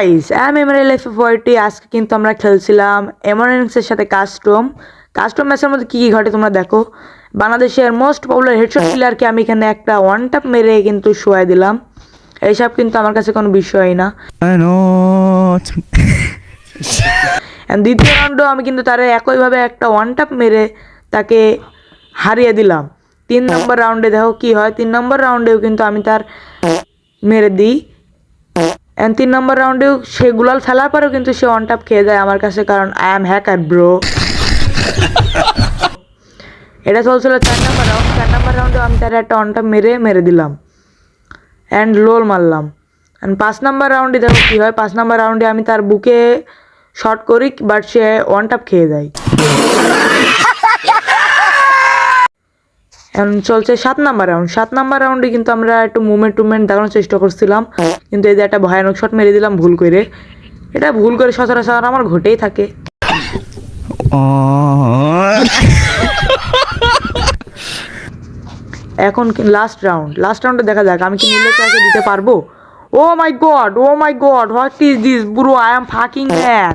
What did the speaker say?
Guys আমি MRL এফ40 আজকে কিন্তু আমরা খেলছিলাম এমআরএনএক্স এর সাথে কাস্টম ম্যাচের মধ্যে কি কি ঘটে তোমরা দেখো। বাংলাদেশের মোস্ট পপুলার হেডশট কিলারকে আমি এখানে একটা ওয়ান ট্যাপ মেরে কিন্তু শোয়াই দিলাম। এইসব কিন্তু আমার কাছে কোনো বিষয়ই না। দ্বিতীয় রাউন্ডও আমি কিন্তু তার একইভাবে একটা ওয়ান ট্যাপ মেরে তাকে হারিয়ে দিলাম। 3 নম্বর রাউন্ডে দেখো কি হয়। 3 নম্বর রাউন্ডেও কিন্তু আমি তার মেরে দিই। 3 নম্বর রাউন্ডেও সে গুলাল ফেলার পরেও কিন্তু সে ওয়ান ট্যাপ খেয়ে যায় আমার কাছে, কারণ আই এম হ্যাকার ব্রো। এটা চলছিল 4 নম্বর রাউন্ড। 4 নম্বর রাউন্ডে আমি তার একটা ওয়ান ট্যাপ মেরে দিলাম অ্যান্ড লোল মারলাম। অ্যান্ড 5 নম্বর রাউন্ডে দেখো কী হয়। 5 নম্বর রাউন্ডে আমি তার বুকে শট করি, বাট সে ওয়ান ট্যাপ খেয়ে যায়। এখন চলছে 7 নম্বর রাউন্ড। 7 নম্বর রাউন্ডে কিন্তু আমরা একটু মুভমেন্ট দেখানোর চেষ্টা করছিলাম, কিন্তু এই যে একটা ভয়ানক শট মেরে দিলাম ভুল করে। এটা ভুল করে সচরাচর আমার ঘটেই থাকে। এখন লাস্ট রাউন্ডে দেখা যাক আমি কি নিলে তাকে দিতে পারবো। Oh my god what is this bro, I am fucking man.